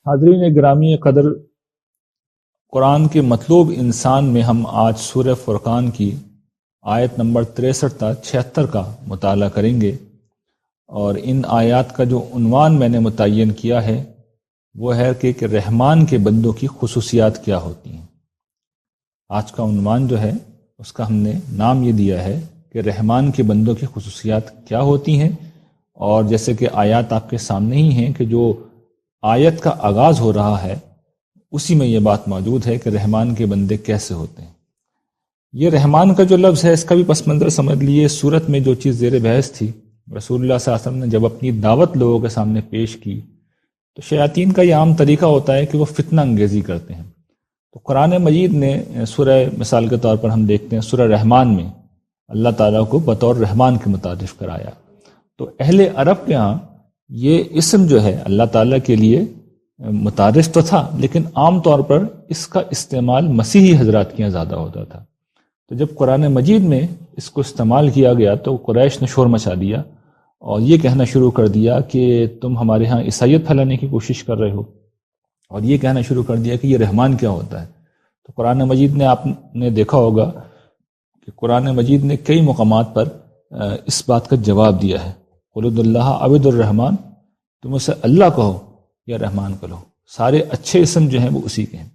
حاضرین گرامی قدر، قرآن کے مطلوب انسان میں ہم آج سورہ فرقان کی آیت نمبر 63 تا 76 کا مطالعہ کریں گے، اور ان آیات کا جو عنوان میں نے متعین کیا ہے وہ ہے کہ رحمان کے بندوں کی خصوصیات کیا ہوتی ہیں۔ آج کا عنوان جو ہے اس کا ہم نے نام یہ دیا ہے کہ رحمان کے بندوں کی خصوصیات کیا ہوتی ہیں، اور جیسے کہ آیات آپ کے سامنے ہی ہیں کہ جو آیت کا آغاز ہو رہا ہے اسی میں یہ بات موجود ہے کہ رحمان کے بندے کیسے ہوتے ہیں۔ یہ رحمان کا جو لفظ ہے اس کا بھی پس منظر سمجھ لیے۔ سورت میں جو چیز زیر بحث تھی، رسول اللہ صلی اللہ علیہ وسلم نے جب اپنی دعوت لوگوں کے سامنے پیش کی تو شیاطین کا یہ عام طریقہ ہوتا ہے کہ وہ فتنہ انگیزی کرتے ہیں۔ تو قرآن مجید نے سورہ، مثال کے طور پر ہم دیکھتے ہیں سورہ رحمان میں اللہ تعالیٰ کو بطور رحمان کے متعارف کرایا۔ تو اہل عرب کے ہاں یہ اسم جو ہے اللہ تعالیٰ کے لیے متعارف تو تھا، لیکن عام طور پر اس کا استعمال مسیحی حضرات کے یہاں زیادہ ہوتا تھا۔ تو جب قرآن مجید میں اس کو استعمال کیا گیا تو قریش نے شور مچا دیا اور یہ کہنا شروع کر دیا کہ تم ہمارے ہاں عیسائیت پھیلانے کی کوشش کر رہے ہو، اور یہ کہنا شروع کر دیا کہ یہ رحمان کیا ہوتا ہے۔ تو قرآن مجید نے، آپ نے دیکھا ہوگا کہ قرآن مجید نے کئی مقامات پر اس بات کا جواب دیا ہے۔ قل ادعوا اللہ او ادعوا الرحمن، تم اسے اللہ کہو یا رحمان کہو، سارے اچھے اسم جو ہیں وہ اسی کے ہیں۔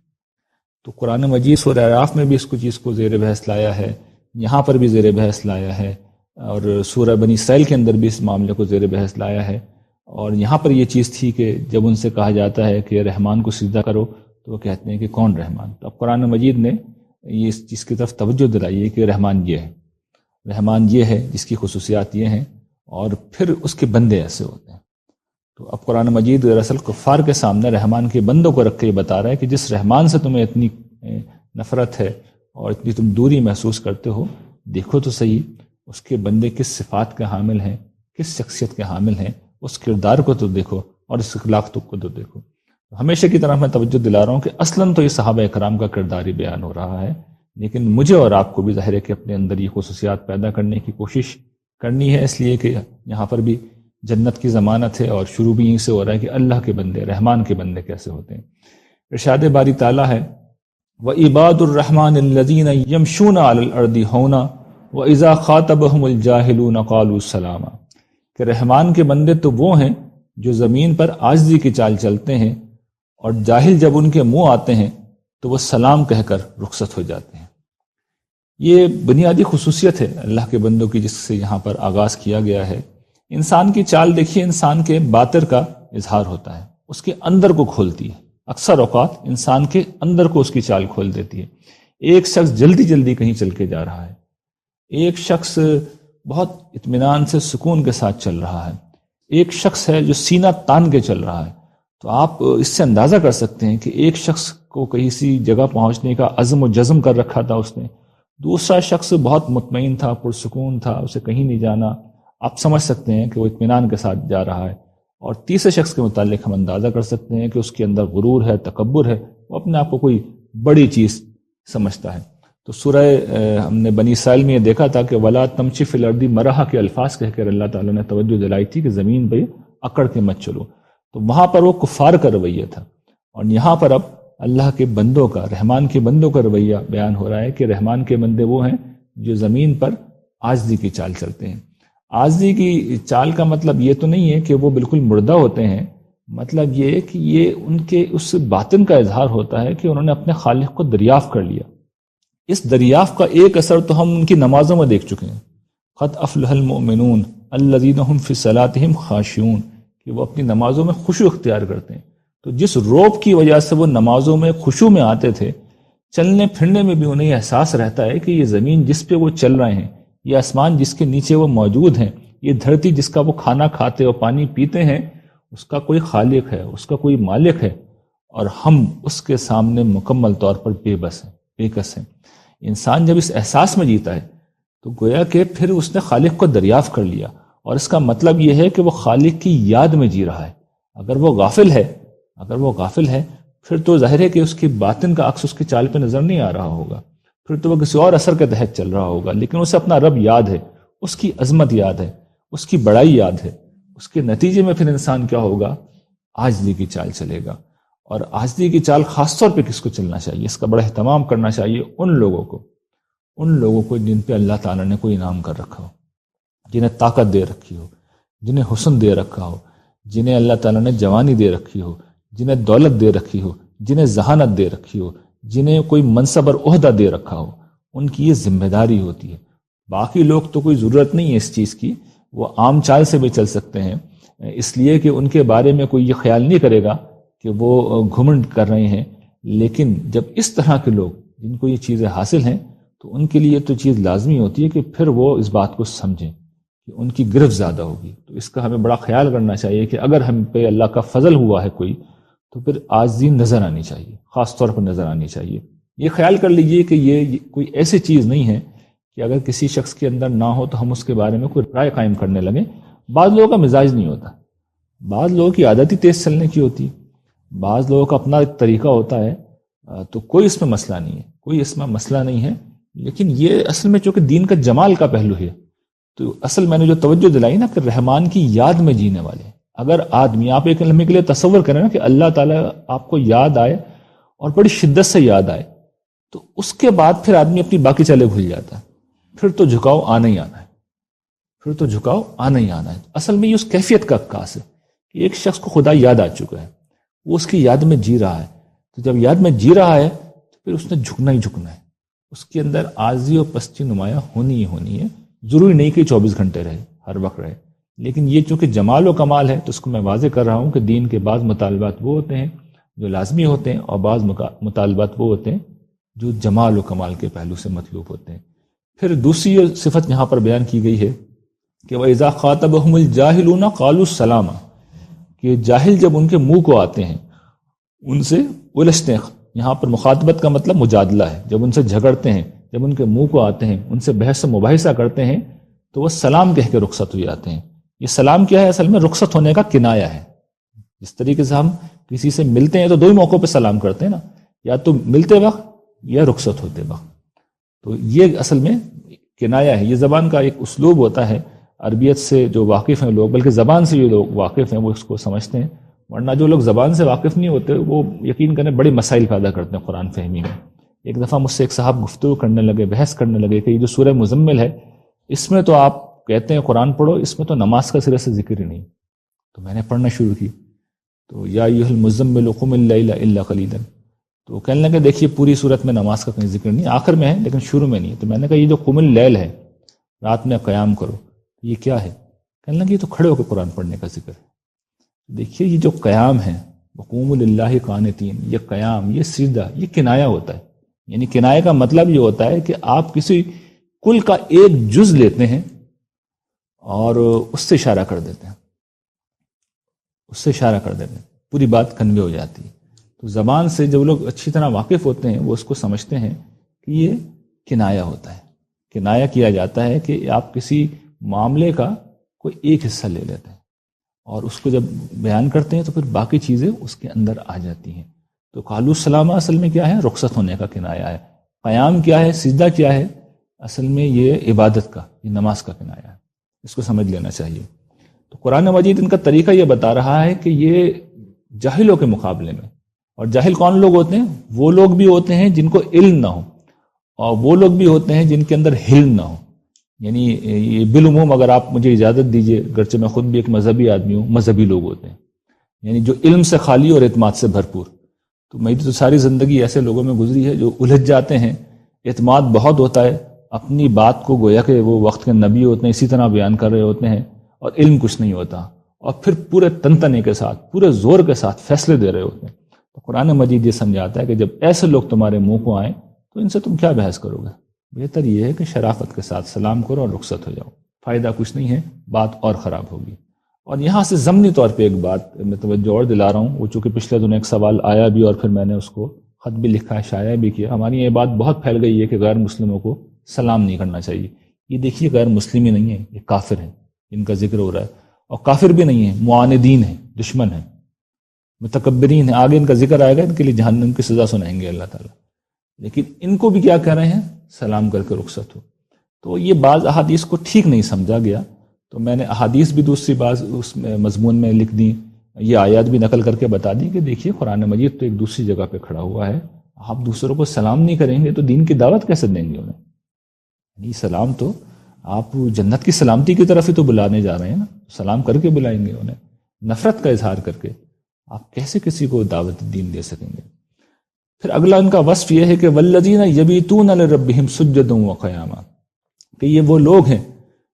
تو قرآن مجید سورہ اعراف میں بھی اس کو چیز کو زیر بحث لایا ہے، یہاں پر بھی زیر بحث لایا ہے، اور سورہ بنی اسرائیل کے اندر بھی اس معاملے کو زیر بحث لایا ہے۔ اور یہاں پر یہ چیز تھی کہ جب ان سے کہا جاتا ہے کہ رحمان کو سجدہ کرو تو وہ کہتے ہیں کہ کون رحمان؟ تو اب قرآن مجید نے یہ اس چیز کی طرف توجہ دلائی ہے کہ رحمان یہ ہے، رحمان یہ ہے جس کی خصوصیات یہ ہیں، اور پھر اس کے بندے ایسے ہوتے ہیں۔ تو اب قرآن مجید دراصل کفار کے سامنے رحمان کے بندوں کو رکھ کے یہ بتا رہا ہے کہ جس رحمان سے تمہیں اتنی نفرت ہے اور اتنی تم دوری محسوس کرتے ہو، دیکھو تو صحیح اس کے بندے کس صفات کے حامل ہیں، کس شخصیت کے حامل ہیں، اس کردار کو تو دیکھو اور اس اخلاق کو تو دیکھو۔ ہمیشہ کی طرح میں توجہ دلا رہا ہوں کہ اصلاً تو یہ صحابہ اکرام کا کردار ہی بیان ہو رہا ہے، لیکن مجھے اور آپ کو بھی ظاہر ہے کہ اپنے اندر یہ خصوصیات پیدا کرنے کی کوشش کرنی ہے، اس لیے کہ یہاں پر بھی جنت کی ضمانت ہے، اور شروع بھی یہیں سے ہو رہا ہے کہ اللہ کے بندے، رحمان کے بندے کیسے ہوتے ہیں۔ ارشاد باری تعالیٰ ہے وَعِبَادُ الرَّحْمَنِ الَّذِينَ يَمْشُونَ عَلَى الْأَرْضِ هَوْنًا وَإِذَا خَاطَبَهُمُ الْجَاهِلُونَ قَالُوا سَلَامًا، کہ رحمان کے بندے تو وہ ہیں جو زمین پر عاجزی کی چال چلتے ہیں، اور جاہل جب ان کے منہ آتے ہیں تو وہ سلام کہہ کر رخصت ہو جاتے ہیں۔ یہ بنیادی خصوصیت ہے اللہ کے بندوں کی، جس سے یہاں پر آغاز کیا گیا ہے۔ انسان کی چال دیکھیے، انسان کے باطن کا اظہار ہوتا ہے، اس کے اندر کو کھولتی ہے۔ اکثر اوقات انسان کے اندر کو اس کی چال کھول دیتی ہے۔ ایک شخص جلدی جلدی کہیں چل کے جا رہا ہے، ایک شخص بہت اطمینان سے سکون کے ساتھ چل رہا ہے، ایک شخص ہے جو سینہ تان کے چل رہا ہے۔ تو آپ اس سے اندازہ کر سکتے ہیں کہ ایک شخص کو کہیں سی جگہ پہنچنے کا عزم و جزم کر رکھا تھا اس نے، دوسرا شخص بہت مطمئن تھا، پرسکون تھا، اسے کہیں نہیں جانا، آپ سمجھ سکتے ہیں کہ وہ اطمینان کے ساتھ جا رہا ہے۔ اور تیسرے شخص کے متعلق ہم اندازہ کر سکتے ہیں کہ اس کے اندر غرور ہے، تکبر ہے، وہ اپنے آپ کو کوئی بڑی چیز سمجھتا ہے۔ تو سورہ ہم نے بنی اسرائیل میں یہ دیکھا تھا کہ وَلَا تَمْشِ فِي الْأَرْضِ مَرَحًا کے الفاظ کہہ کر اللہ تعالیٰ نے توجہ دلائی تھی کہ زمین پہ اکڑ کے مت چلو۔ تو وہاں پر وہ کفار کا رویہ تھا، اور یہاں پر اب اللہ کے بندوں کا، رحمان کے بندوں کا رویہ بیان ہو رہا ہے کہ رحمان کے بندے وہ ہیں جو زمین پر عاجزی کی چال چلتے ہیں۔ عاجزی کی چال کا مطلب یہ تو نہیں ہے کہ وہ بالکل مردہ ہوتے ہیں، مطلب یہ ہے کہ یہ ان کے اس باطن کا اظہار ہوتا ہے کہ انہوں نے اپنے خالق کو دریافت کر لیا۔ اس دریافت کا ایک اثر تو ہم ان کی نمازوں میں دیکھ چکے ہیں، قد افلح المؤمنون الذین هم فی صلاتهم خاشعون، کہ وہ اپنی نمازوں میں خشوع اختیار کرتے ہیں۔ تو جس روب کی وجہ سے وہ نمازوں میں خشوع میں آتے تھے، چلنے پھرنے میں بھی انہیں احساس رہتا ہے کہ یہ زمین جس پہ وہ چل رہے ہیں، یہ آسمان جس کے نیچے وہ موجود ہیں، یہ دھرتی جس کا وہ کھانا کھاتے اور پانی پیتے ہیں، اس کا کوئی خالق ہے، اس کا کوئی مالک ہے، اور ہم اس کے سامنے مکمل طور پر بے بس ہیں، بے کس ہیں۔ انسان جب اس احساس میں جیتا ہے تو گویا کہ پھر اس نے خالق کو دریافت کر لیا، اور اس کا مطلب یہ ہے کہ وہ خالق کی یاد میں جی رہا ہے۔ اگر وہ غافل ہے پھر تو ظاہر ہے کہ اس کی باطن کا عکس اس کی چال پہ نظر نہیں آ رہا ہوگا، پھر تو وہ کسی اور اثر کے تحت چل رہا ہوگا، لیکن اسے اپنا رب یاد ہے، اس کی عظمت یاد ہے، اس کی بڑائی یاد ہے۔ اس کے نتیجے میں پھر انسان کیا ہوگا؟ عاجزی کی چال چلے گا، اور عاجزی کی چال خاص طور پہ کس کو چلنا چاہیے، اس کا بڑا اہتمام کرنا چاہیے ان لوگوں کو جن پہ اللہ تعالیٰ نے کوئی انعام کر رکھا ہو، جنہیں طاقت دے رکھی ہو، جنہیں حسن دے رکھا ہو، جنہیں اللہ تعالیٰ نے جوانی دے رکھی ہو، جنہیں دولت دے رکھی ہو، جنہیں ذہانت دے رکھی ہو، جنہیں کوئی منصب اور عہدہ دے رکھا ہو، ان کی یہ ذمہ داری ہوتی ہے۔ باقی لوگ تو کوئی ضرورت نہیں ہے اس چیز کی، وہ عام چال سے بھی چل سکتے ہیں، اس لیے کہ ان کے بارے میں کوئی یہ خیال نہیں کرے گا کہ وہ گھمنڈ کر رہے ہیں۔ لیکن جب اس طرح کے لوگ جن کو یہ چیزیں حاصل ہیں تو ان کے لیے تو چیز لازمی ہوتی ہے کہ پھر وہ اس بات کو سمجھیں کہ ان کی گرفت زیادہ ہوگی۔ تو اس کا ہمیں بڑا خیال کرنا چاہیے کہ اگر ہم پہ اللہ کا فضل ہوا ہے کوئی، تو پھر عاجزی نظر آنی چاہیے، خاص طور پر نظر آنی چاہیے۔ یہ خیال کر لیجئے کہ یہ کوئی ایسی چیز نہیں ہے کہ اگر کسی شخص کے اندر نہ ہو تو ہم اس کے بارے میں کوئی رائے قائم کرنے لگیں۔ بعض لوگوں کا مزاج نہیں ہوتا، بعض لوگوں کی عادت ہی تیز چلنے کی ہوتی ہے، بعض لوگوں کا اپنا ایک طریقہ ہوتا ہے، تو کوئی اس میں مسئلہ نہیں ہے، کوئی اس میں مسئلہ نہیں ہے۔ لیکن یہ اصل میں چونکہ دین کا جمال کا پہلو ہے، تو اصل میں نے جو توجہ دلائی نا کہ رحمان کی یاد میں جینے والے، اگر آدمی آپ ایک لمحے کے لیے تصور کریں نا کہ اللہ تعالیٰ آپ کو یاد آئے اور بڑی شدت سے یاد آئے، تو اس کے بعد پھر آدمی اپنی باقی چالیں بھول جاتا ہے، پھر تو جھکاؤ آنا ہی آنا ہے، پھر تو جھکاؤ آنا ہی آنا ہے۔ اصل میں یہ اس کیفیت کا عکاس ہے کہ ایک شخص کو خدا یاد آ چکا ہے، وہ اس کی یاد میں جی رہا ہے، تو جب یاد میں جی رہا ہے تو پھر اس نے جھکنا ہی جھکنا ہے، اس کے اندر عاجزی اور پستی نمایاں ہونی ہی ہونی ہے۔ ضروری نہیں کہ 24 گھنٹے رہے، ہر وقت رہے، لیکن یہ چونکہ جمال و کمال ہے تو اس کو میں واضح کر رہا ہوں کہ دین کے بعض مطالبات وہ ہوتے ہیں جو لازمی ہوتے ہیں، اور بعض مطالبات وہ ہوتے ہیں جو جمال و کمال کے پہلو سے مطلوب ہوتے ہیں۔ پھر دوسری صفت یہاں پر بیان کی گئی ہے کہ وَإِذَا خَاطَبَهُمُ الْجَاهِلُونَ قَالُوا السَّلَامَ، کہ جاہل جب ان کے منہ کو آتے ہیں ان سے الجھتے ہیں۔ یہاں پر مخاطبت کا مطلب مجادلہ ہے، جب ان سے جھگڑتے ہیں، جب ان کے منہ کو آتے ہیں، ان سے بحث و مباحثہ کرتے ہیں تو وہ سلام کہہ کے رخصت ہو جاتے ہیں۔ یہ سلام کیا ہے؟ اصل میں رخصت ہونے کا کنایا ہے۔ جس طریقے سے ہم کسی سے ملتے ہیں تو دو ہی موقعوں پہ سلام کرتے ہیں نا، یا تو ملتے وقت یا رخصت ہوتے وقت، تو یہ اصل میں کنایا ہے۔ یہ زبان کا ایک اسلوب ہوتا ہے، عربیت سے جو واقف ہیں لوگ، بلکہ زبان سے جو لوگ واقف ہیں وہ اس کو سمجھتے ہیں، ورنہ جو لوگ زبان سے واقف نہیں ہوتے وہ یقین کریں بڑے مسائل پیدا کرتے ہیں قرآن فہمی میں۔ ایک دفعہ مجھ سے ایک صاحب گفتگو کرنے لگے، بحث کرنے لگے کہ یہ جو سورہ مزمل ہے اس میں تو آپ کہتے ہیں قرآن پڑھو، اس میں تو نماز کا سرے سے ذکر ہی نہیں۔ تو میں نے پڑھنا شروع کی، تو یا ایھا المزمل قم اللیل الا قلیلا، تو کہنے لگے دیکھیے پوری صورت میں نماز کا کوئی ذکر نہیں، آخر میں ہے لیکن شروع میں نہیں ہے۔ تو میں نے کہا یہ جو قم اللیل ہے، رات میں قیام کرو، یہ کیا ہے؟ کہنے لگے یہ تو کھڑے ہو کے قرآن پڑھنے کا ذکر ہے۔ دیکھیے یہ جو قیام ہے وقوموا للہ قانتین، یہ قیام، یہ سجدہ، یہ کنایہ ہوتا ہے۔ یعنی کنایہ کا مطلب یہ ہوتا ہے کہ آپ کسی کل کا ایک جز لیتے ہیں اور اس سے اشارہ کر دیتے ہیں، اس سے اشارہ کر دیتے ہیں، پوری بات کنوے ہو جاتی ہے۔ تو زبان سے جو لوگ اچھی طرح واقف ہوتے ہیں وہ اس کو سمجھتے ہیں کہ یہ کنایہ ہوتا ہے، کنایہ کیا جاتا ہے کہ آپ کسی معاملے کا کوئی ایک حصہ لے لیتے ہیں اور اس کو جب بیان کرتے ہیں تو پھر باقی چیزیں اس کے اندر آ جاتی ہیں۔ تو قالوا السلام اصل میں کیا ہے؟ رخصت ہونے کا کنایہ ہے۔ قیام کیا ہے؟ سجدہ کیا ہے؟ اصل میں یہ عبادت کا، یہ نماز کا کنایہ ہے، اس کو سمجھ لینا چاہیے۔ تو قرآن مجید ان کا طریقہ یہ بتا رہا ہے کہ یہ جاہلوں کے مقابلے میں، اور جاہل کون لوگ ہوتے ہیں؟ وہ لوگ بھی ہوتے ہیں جن کو علم نہ ہو، اور وہ لوگ بھی ہوتے ہیں جن کے اندر حلم نہ ہو۔ یعنی یہ بالعموم اگر آپ مجھے اجازت دیجئے، گرچہ میں خود بھی ایک مذہبی آدمی ہوں، مذہبی لوگ ہوتے ہیں یعنی جو علم سے خالی اور اعتماد سے بھرپور۔ تو میری تو ساری زندگی ایسے لوگوں میں گزری ہے جو الجھ جاتے ہیں، اعتماد بہت ہوتا ہے، اپنی بات کو گویا کہ وہ وقت کے نبی ہوتے ہیں اسی طرح بیان کر رہے ہوتے ہیں، اور علم کچھ نہیں ہوتا، اور پھر پورے تنتنے کے ساتھ، پورے زور کے ساتھ فیصلے دے رہے ہوتے ہیں۔ تو قرآن مجید یہ سمجھاتا ہے کہ جب ایسے لوگ تمہارے منہ کو آئیں تو ان سے تم کیا بحث کرو گے؟ بہتر یہ ہے کہ شرافت کے ساتھ سلام کرو اور رخصت ہو جاؤ، فائدہ کچھ نہیں ہے، بات اور خراب ہوگی۔ اور یہاں سے ضمنی طور پہ ایک بات میں توجہ اور دلا رہا ہوں، وہ چونکہ پچھلے دنوں ایک سوال آیا بھی اور پھر میں نے اس کو خط بھی لکھا ہے، شائع بھی کیا۔ ہماری یہ بات بہت پھیل گئی ہے کہ غیر مسلموں کو سلام نہیں کرنا چاہیے۔ یہ دیکھیے غیر مسلم ہی نہیں ہے، یہ کافر ہیں جن کا ذکر ہو رہا ہے، اور کافر بھی نہیں ہیں، معاندین ہیں، دشمن ہیں، متکبرین ہیں، آگے ان کا ذکر آئے گا، ان کے لیے جہنم کی سزا سنائیں گے اللہ تعالیٰ۔ لیکن ان کو بھی کیا کہہ رہے ہیں؟ سلام کر کے رخصت ہو۔ تو یہ بعض احادیث کو ٹھیک نہیں سمجھا گیا، تو میں نے احادیث بھی دوسری بعض اس میں مضمون میں لکھ دی، یہ آیات بھی نقل کر کے بتا دی کہ دیکھیے قرآن مجید تو ایک دوسری جگہ پہ کھڑا ہوا ہے، آپ دوسروں کو سلام نہیں کریں گے تو دین کی دعوت کیسے دیں گے انہیں؟ یعنی سلام تو آپ جنت کی سلامتی کی طرف ہی تو بلانے جا رہے ہیں نا، سلام کر کے بلائیں گے انہیں، نفرت کا اظہار کر کے آپ کیسے کسی کو دعوت دین دے سکیں گے؟ پھر اگلا ان کا وصف یہ ہے کہ والذین یبیتون لربہم سجدا وقیاما، کہ یہ وہ لوگ ہیں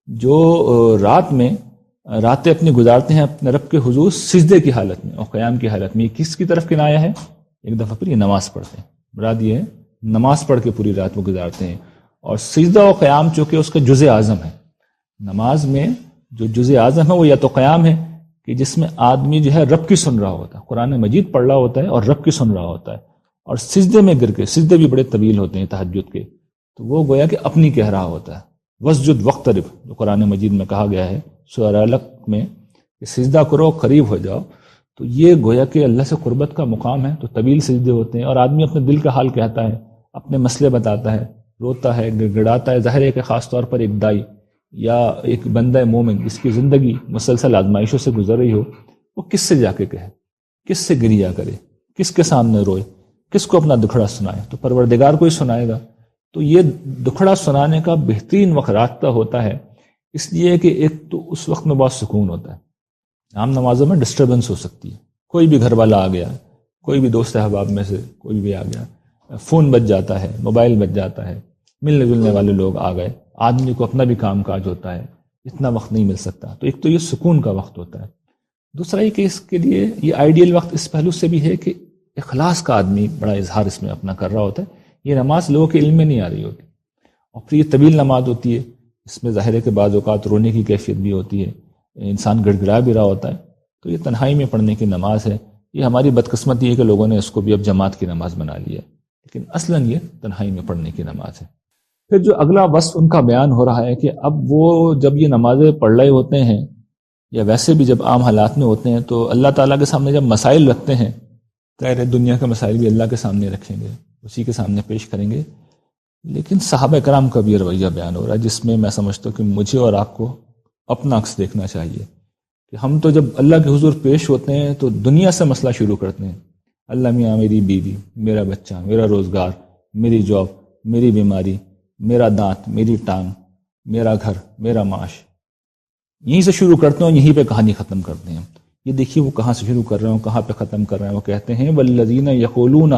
جو راتیں اپنی گزارتے ہیں اپنے رب کے حضور سجدے کی حالت میں اور قیام کی حالت میں۔ یہ کس کی طرف کنایا ہے؟ ایک دفعہ پھر یہ نماز پڑھتے ہیں، مراد یہ ہے نماز پڑھ کے پوری رات وہ گزارتے ہیں۔ اور سجدہ و قیام چونکہ اس کا جزء اعظم ہے، نماز میں جو جزء اعظم ہے وہ یا تو قیام ہے کہ جس میں آدمی جو ہے رب کی سن رہا ہوتا ہے، قرآن مجید پڑھ رہا ہوتا ہے اور رب کی سن رہا ہوتا ہے، اور سجدے میں گر کے، سجدے بھی بڑے طویل ہوتے ہیں تہجد کے، تو وہ گویا کہ اپنی کہہ رہا ہوتا ہے۔ وسجد وقترب جو قرآن مجید میں کہا گیا ہے سورہ الق میں کہ سجدہ کرو قریب ہو جاؤ، تو یہ گویا کہ اللہ سے قربت کا مقام ہے، تو طویل سجدے ہوتے ہیں اور آدمی اپنے دل کا حال کہتا ہے، اپنے مسئلے بتاتا ہے، روتا ہے، گڑ گڑاتا ہے۔ ظاہر ہے کہ خاص طور پر ایک دائی یا ایک بندہ مومن جس کی زندگی مسلسل آزمائشوں سے گزر رہی ہو، وہ کس سے جا کے کہے، کس سے گریا کرے، کس کے سامنے روئے، کس کو اپنا دکھڑا سنائے؟ تو پروردگار کو ہی سنائے گا۔ تو یہ دکھڑا سنانے کا بہترین وقت رابطہ ہوتا ہے، اس لیے کہ ایک تو اس وقت میں بہت سکون ہوتا ہے۔ عام نمازوں میں ڈسٹربنس ہو سکتی ہے، کوئی بھی گھر والا آ گیا، کوئی بھی دوست احباب میں سے کوئی بھی آ گیا، فون بج جاتا ہے، موبائل بج جاتا ہے، ملنے جلنے والے لوگ آ گئے، آدمی کو اپنا بھی کام کاج ہوتا ہے، اتنا وقت نہیں مل سکتا۔ تو ایک تو یہ سکون کا وقت ہوتا ہے، دوسرا یہ کہ اس کے لیے یہ آئیڈیل وقت اس پہلو سے بھی ہے کہ اخلاص کا آدمی بڑا اظہار اس میں اپنا کر رہا ہوتا ہے۔ یہ نماز لوگوں کے علم میں نہیں آ رہی ہوتی، اور پھر یہ طویل نماز ہوتی ہے، اس میں ظاہر ہے کہ بعض اوقات رونے کی کیفیت بھی ہوتی ہے، انسان گڑ گڑا بھی رہا ہوتا ہے۔ تو یہ تنہائی میں پڑھنے کی نماز ہے۔ یہ ہماری بدقسمتی ہے کہ لوگوں نے اس کو بھی اب جماعت کی نماز بنا لی ہے، لیکن اصلاً یہ تنہائی میں پڑھنے کی نماز ہے۔ پھر جو اگلا وصف ان کا بیان ہو رہا ہے کہ اب وہ جب یہ نمازیں پڑھ رہے ہوتے ہیں یا ویسے بھی جب عام حالات میں ہوتے ہیں تو اللہ تعالیٰ کے سامنے جب مسائل رکھتے ہیں، ظاہر دنیا کے مسائل بھی اللہ کے سامنے رکھیں گے، اسی کے سامنے پیش کریں گے، لیکن صحابہ کرام کا بھی رویہ بیان ہو رہا ہے جس میں میں سمجھتا ہوں کہ مجھے اور آپ کو اپنا عکس دیکھنا چاہیے کہ ہم تو جب اللہ کے حضور پیش ہوتے ہیں تو دنیا سے مسئلہ شروع کرتے ہیں، اللہ میاں میری بیوی، میرا بچہ، میرا روزگار، میری جاب، میری بیماری، میرا دانت، میری ٹانگ، میرا گھر، میرا معاش، یہیں سے شروع کرتے ہیں اور یہیں پہ کہانی ختم کرتے ہیں۔ یہ دیکھیے وہ کہاں سے شروع کر رہے ہیں، کہاں پہ ختم کر رہے ہیں۔ وہ کہتے ہیں والذین یقولون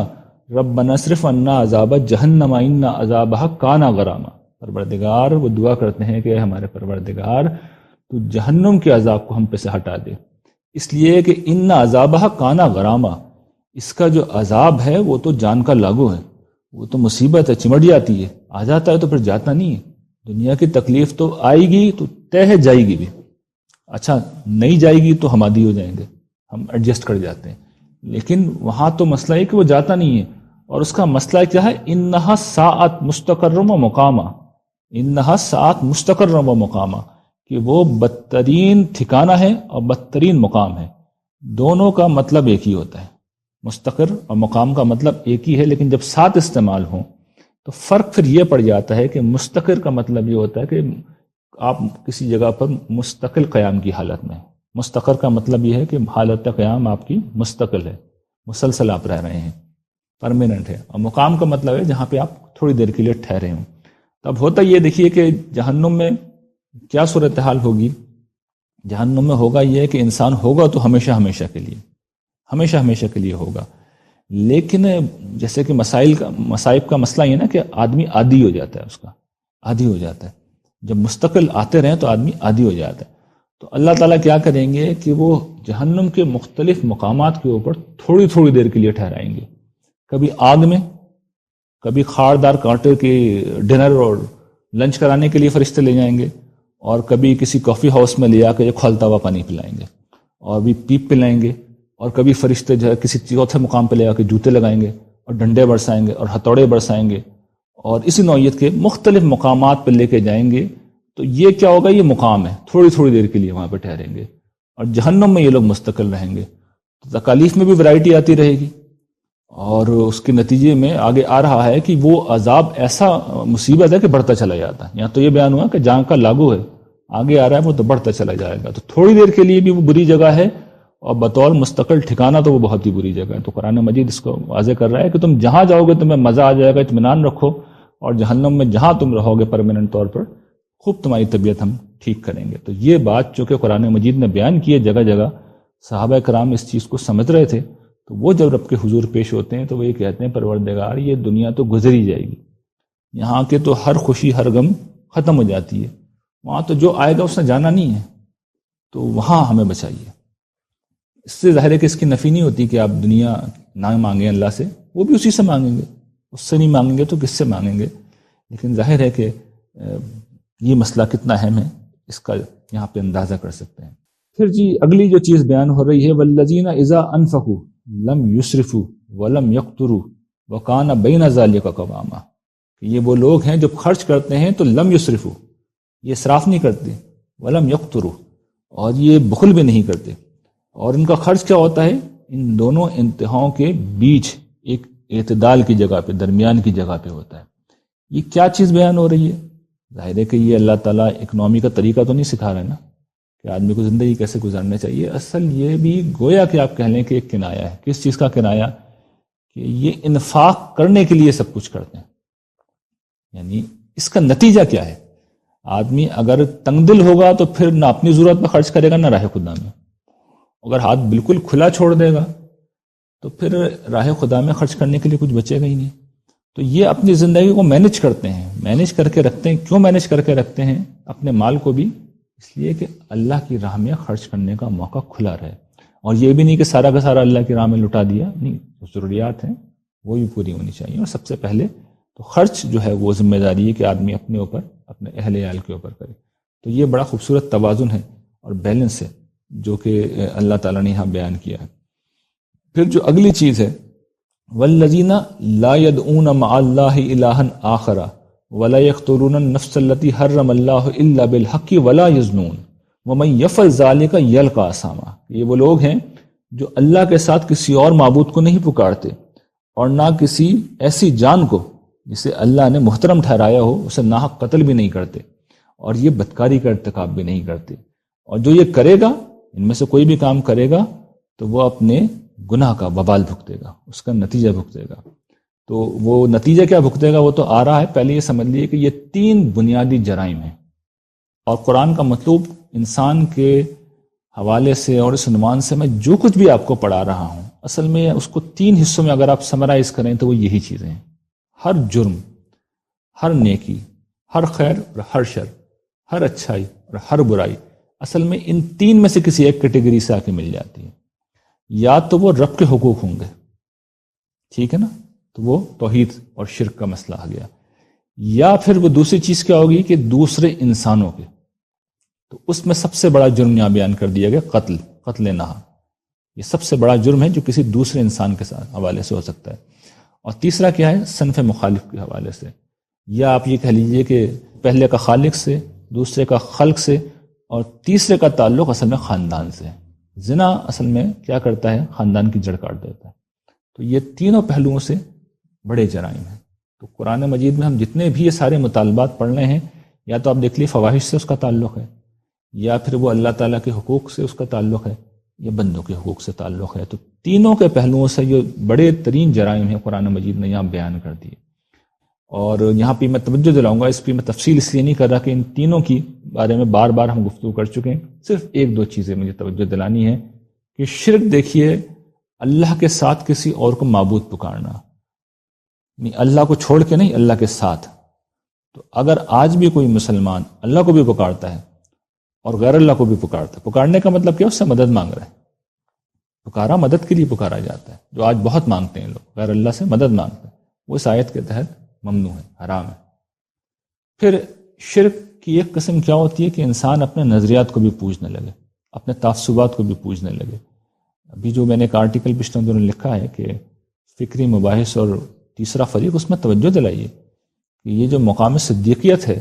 ربنا اصرف عنا عذاب جہنم ان عذابها کان غراما، پروردگار وہ دعا کرتے ہیں کہ ہمارے پروردگار تو جہنم کے عذاب کو ہم پہ سے ہٹا دے، اس لیے کہ ان عذابها کان غراما، اس کا جو عذاب ہے وہ تو جان کا لاگو ہے، وہ تو مصیبت ہے، چمٹ جاتی ہے، آ جاتا ہے تو پھر جاتا نہیں ہے۔ دنیا کی تکلیف تو آئے گی تو طے ہے، جائے گی بھی، اچھا نہیں جائے گی تو ہم عادی ہو جائیں گے، ہم ایڈجسٹ کر جاتے ہیں، لیکن وہاں تو مسئلہ ہے کہ وہ جاتا نہیں ہے، اور اس کا مسئلہ کیا ہے؟ انہا ساعت مستقرم و مقامہ، انہا ساعت مستقرم و مقامہ، کہ وہ بدترین ٹھکانہ ہے اور بدترین مقام ہے۔ دونوں کا مطلب ایک ہی ہوتا ہے، مستقر اور مقام کا مطلب ایک ہی ہے، لیکن جب ساتھ استعمال ہوں تو فرق پھر یہ پڑ جاتا ہے کہ مستقر کا مطلب یہ ہوتا ہے کہ آپ کسی جگہ پر مستقل قیام کی حالت میں، مستقر کا مطلب یہ ہے کہ حالت قیام آپ کی مستقل ہے، مسلسل آپ رہ رہے ہیں، پرماننٹ ہے، اور مقام کا مطلب ہے جہاں پہ آپ تھوڑی دیر کے لیے ٹھہرے ہوں۔ تب ہوتا یہ دیکھیے کہ جہنم میں کیا صورتحال ہوگی؟ جہنم میں ہوگا یہ کہ انسان ہوگا تو ہمیشہ ہمیشہ کے لیے، ہمیشہ ہمیشہ کے لیے ہوگا، لیکن جیسے کہ مصائب کا مسئلہ یہ نا کہ آدمی عادی ہو جاتا ہے، اس کا عادی ہو جاتا ہے، جب مستقل آتے رہیں تو آدمی عادی ہو جاتا ہے۔ تو اللہ تعالیٰ کیا کریں گے کہ وہ جہنم کے مختلف مقامات کے اوپر تھوڑی تھوڑی دیر کے لیے ٹھہرائیں گے، کبھی آگ میں، کبھی خاردار کانٹے کے ڈنر اور لنچ کرانے کے لیے فرشتے لے جائیں گے، اور کبھی کسی کافی ہاؤس میں لے آ کے کھولتا ہوا پانی پلائیں گے، اور بھی پیپ پلائیں گے، اور کبھی فرشتے جو ہے کسی چوتھے مقام پہ لے آ کے جوتے لگائیں گے اور ڈنڈے برسائیں گے اور ہتھوڑے برسائیں گے، اور اسی نوعیت کے مختلف مقامات پہ لے کے جائیں گے۔ تو یہ کیا ہوگا؟ یہ مقام ہے، تھوڑی تھوڑی دیر کے لیے وہاں پہ ٹھہریں گے، اور جہنم میں یہ لوگ مستقل رہیں گے۔ تو تکالیف میں بھی ورائٹی آتی رہے گی، اور اس کے نتیجے میں آگے آ رہا ہے کہ وہ عذاب ایسا مصیبت ہے کہ بڑھتا چلا جاتا ہے۔ یہاں تو یہ بیان ہوا کہ جہاں کا لاگو ہے، آگے آ رہا ہے وہ تو بڑھتا چلا جائے گا۔ تو تھوڑی دیر کے لیے بھی وہ بری جگہ ہے، اور بطور مستقل ٹھکانہ تو وہ بہت ہی بری جگہ ہے. تو قرآن مجید اس کو واضح کر رہا ہے کہ تم جہاں جاؤ گے تمہیں مزہ آ جائے گا، اطمینان رکھو، اور جہنم میں جہاں تم رہو گے پرماننٹ طور پر خوب تمہاری طبیعت ہم ٹھیک کریں گے. تو یہ بات چونکہ قرآن مجید نے بیان کی ہے جگہ جگہ، صحابہ کرام اس چیز کو سمجھ رہے تھے، تو وہ جب رب کے حضور پیش ہوتے ہیں تو وہ یہ کہتے ہیں پروردگار یہ دنیا تو گزر ہی جائے گی، یہاں کے تو ہر خوشی ہر غم ختم ہو جاتی ہے، وہاں تو جو آئے گا اس نے جانا نہیں ہے، تو وہاں ہمیں بچائیے. اس سے ظاہر ہے کہ اس کی نفی نہیں ہوتی کہ آپ دنیا نہ مانگیں اللہ سے، وہ بھی اسی سے مانگیں گے، اس سے نہیں مانگیں گے تو کس سے مانگیں گے. لیکن ظاہر ہے کہ یہ مسئلہ کتنا اہم ہے اس کا یہاں پہ اندازہ کر سکتے ہیں. پھر جی اگلی جو چیز بیان ہو رہی ہے والذین اذا انفقوا لم یسرفوا ولم یقتروا وکان بین ذلک قواما. یہ وہ لوگ ہیں جو خرچ کرتے ہیں تو لم یسرفوا، یہ اسراف نہیں کرتے، ولم یقتروا، اور یہ بخل بھی نہیں کرتے. اور ان کا خرچ کیا ہوتا ہے؟ ان دونوں انتہاؤں کے بیچ ایک اعتدال کی جگہ پہ، درمیان کی جگہ پہ ہوتا ہے. یہ کیا چیز بیان ہو رہی ہے؟ ظاہر ہے کہ یہ اللہ تعالیٰ اکنامی کا طریقہ تو نہیں سکھا رہے نا کہ آدمی کو زندگی کیسے گزارنا چاہیے. اصل یہ بھی گویا کہ آپ کہہ لیں کہ ایک کنایا ہے. کس چیز کا کنایا؟ کہ یہ انفاق کرنے کے لیے سب کچھ کرتے ہیں. یعنی اس کا نتیجہ کیا ہے؟ آدمی اگر تنگ دل ہوگا تو پھر نہ اپنی ضرورت میں خرچ کرے گا نہ راہ خدا میں. اگر ہاتھ بالکل کھلا چھوڑ دے گا تو پھر راہ خدا میں خرچ کرنے کے لیے کچھ بچے گا ہی نہیں. تو یہ اپنی زندگی کو مینج کرتے ہیں، مینج کر کے رکھتے ہیں. کیوں مینج کر کے رکھتے ہیں اپنے مال کو بھی؟ اس لیے کہ اللہ کی راہ میں خرچ کرنے کا موقع کھلا رہے. اور یہ بھی نہیں کہ سارا کا سارا اللہ کی راہ میں لٹا دیا، نہیں، ضروریات ہیں وہ بھی پوری ہونی چاہیے. اور سب سے پہلے تو خرچ جو ہے وہ ذمہ داری ہے کہ آدمی اپنے اوپر، اپنے اہل عیال کے اوپر کرے. تو یہ بڑا خوبصورت توازن ہے اور بیلنس ہے جو کہ اللہ تعالیٰ نے یہاں بیان کیا ہے. پھر جو اگلی چیز ہے والذین لا يدعون مع اللہ الہا آخر ولا يقتلون النفس التي حرم اللہ الا بالحق ولا يزنون ومن يفعل ذلك يلقى اثاما. یہ وہ لوگ ہیں جو اللہ کے ساتھ کسی اور معبود کو نہیں پکارتے اور نہ کسی ایسی جان کو جسے اللہ نے محترم ٹھہرایا ہو اسے ناحق قتل بھی نہیں کرتے، اور یہ بدکاری کا ارتکاب بھی نہیں کرتے. اور جو یہ کرے گا، ان میں سے کوئی بھی کام کرے گا تو وہ اپنے گناہ کا وبال بھگتے گا، اس کا نتیجہ بھگتے گا. تو وہ نتیجہ کیا بھگتے گا وہ تو آ رہا ہے. پہلے یہ سمجھ لیے کہ یہ 3 بنیادی جرائم ہیں، اور قرآن کا مطلوب انسان کے حوالے سے اور اس عنوان سے میں جو کچھ بھی آپ کو پڑھا رہا ہوں اصل میں اس کو 3 حصوں میں اگر آپ سمرائز کریں تو وہ یہی چیزیں ہیں. ہر جرم، ہر نیکی، ہر خیر اور ہر شر، ہر اچھائی اور ہر برائی اصل میں ان 3 میں سے کسی ایک کیٹیگری سے آ کے مل جاتی ہے. یا تو وہ رب کے حقوق ہوں گے، ٹھیک ہے نا، تو وہ توحید اور شرک کا مسئلہ آ گیا. یا پھر وہ دوسری چیز کیا ہوگی کہ دوسرے انسانوں کے، تو اس میں سب سے بڑا جرم یہاں بیان کر دیا گیا قتل نہا. یہ سب سے بڑا جرم ہے جو کسی دوسرے انسان کے ساتھ حوالے سے ہو سکتا ہے. اور تیسرا کیا ہے؟ صنف مخالف کے حوالے سے، یا آپ یہ کہہ لیجئے کہ پہلے کا خالق سے، دوسرے کا خلق سے، اور تیسرے کا تعلق اصل میں خاندان سے. زنا اصل میں کیا کرتا ہے؟ خاندان کی جڑ کاٹ دیتا ہے. تو یہ تینوں پہلوؤں سے بڑے جرائم ہیں. تو قرآن مجید میں ہم جتنے بھی یہ سارے مطالبات پڑھ رہے ہیں، یا تو آپ دیکھ لیے فواحش سے اس کا تعلق ہے، یا پھر وہ اللہ تعالیٰ کے حقوق سے اس کا تعلق ہے، یا بندوں کے حقوق سے تعلق ہے. تو تینوں کے پہلوؤں سے جو بڑے ترین جرائم ہیں قرآن مجید نے یہاں بیان کر دیے. اور یہاں پہ میں توجہ دلاؤں گا، اس پہ میں تفصیل اس لیے نہیں کر رہا کہ ان تینوں کی بارے میں بار بار ہم گفتگو کر چکے ہیں. صرف 1-2 چیزیں مجھے توجہ دلانی ہے کہ شرک دیکھیے اللہ کے ساتھ کسی اور کو معبود پکارنا، نہیں اللہ کو چھوڑ کے نہیں، اللہ کے ساتھ. تو اگر آج بھی کوئی مسلمان اللہ کو بھی پکارتا ہے اور غیر اللہ کو بھی پکارتا ہے، پکارنے کا مطلب کیا؟ اس سے مدد مانگ رہا ہے. پکارا مدد کے لیے پکارا جاتا ہے، جو آج بہت مانگتے ہیں لوگ، غیر اللہ سے مدد مانگتے ہیں، وہ اس آیت کے تحت ممنوع ہے، حرام ہے. پھر شرک کی ایک قسم کیا ہوتی ہے کہ انسان اپنے نظریات کو بھی پوجنے لگے، اپنے تعصبات کو بھی پوجنے لگے. ابھی جو میں نے ایک آرٹیکل پچھلے دنوں لکھا ہے کہ فکری مباحث اور تیسرا فریق، اس میں توجہ دلائیے کہ یہ جو مقام صدیقیت ہے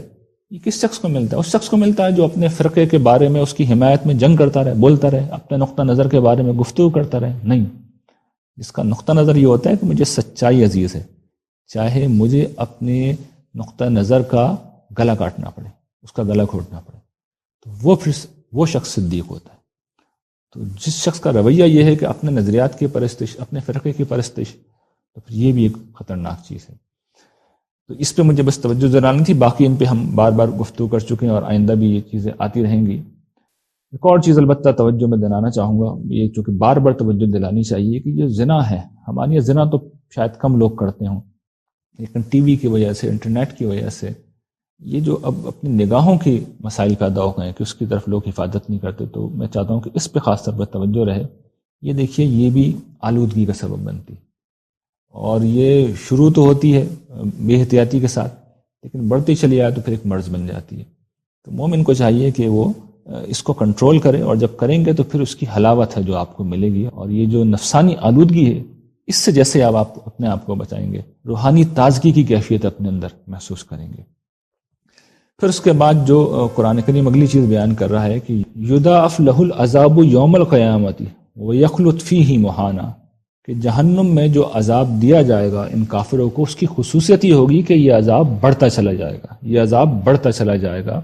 یہ کس شخص کو ملتا ہے؟ اس شخص کو ملتا ہے جو اپنے فرقے کے بارے میں اس کی حمایت میں جنگ کرتا رہے، بولتا رہے، اپنے نقطہ نظر کے بارے میں گفتگو کرتا رہے. نہیں، اس کا نقطہ نظر یہ ہوتا ہے کہ مجھے سچائی عزیز ہے، چاہے مجھے اپنے نقطہ نظر کا گلا کاٹنا پڑے، اس کا گلا گھونٹنا پڑے. تو وہ پھر وہ شخص صدیق ہوتا ہے. تو جس شخص کا رویہ یہ ہے کہ اپنے نظریات کی پرستش، اپنے فرقے کی پرستش، تو پھر یہ بھی ایک خطرناک چیز ہے۔ تو اس پہ مجھے بس توجہ دلانی تھی، باقی ان پہ ہم بار بار گفتگو کر چکے ہیں اور آئندہ بھی یہ چیزیں آتی رہیں گی۔ ایک اور چیز البتہ توجہ میں دلانا چاہوں گا، یہ چونکہ بار بار توجہ دلانی چاہیے کہ یہ زنا ہے، ہمارے یہاں زنا تو شاید کم لوگ کرتے ہوں، لیکن ٹی وی کی وجہ سے، انٹرنیٹ کی وجہ سے یہ جو اب اپنی نگاہوں کی مسائل کا دو ہیں کہ اس کی طرف لوگ حفاظت نہیں کرتے، تو میں چاہتا ہوں کہ اس پہ خاص طور پر توجہ رہے۔ یہ دیکھیے یہ بھی آلودگی کا سبب بنتی، اور یہ شروع تو ہوتی ہے بے احتیاطی کے ساتھ، لیکن بڑھتی چلی آئے تو پھر ایک مرض بن جاتی ہے۔ تو مومن کو چاہیے کہ وہ اس کو کنٹرول کرے، اور جب کریں گے تو پھر اس کی حلاوت ہے جو آپ کو ملے گی، اور یہ جو نفسانی آلودگی ہے اس سے جیسے آپ اپنے آپ کو بچائیں گے، روحانی تازگی کی کیفیت اپنے اندر محسوس کریں گے۔ پھر اس کے بعد جو قرآن کریم اگلی چیز بیان کر رہا ہے کہ یضاعف لہ العذاب یوم القیامت ویخلد فیہ مہانا، کہ جہنم میں جو عذاب دیا جائے گا ان کافروں کو، اس کی خصوصیت یہ ہوگی کہ یہ عذاب بڑھتا چلا جائے گا، یہ عذاب بڑھتا چلا جائے گا۔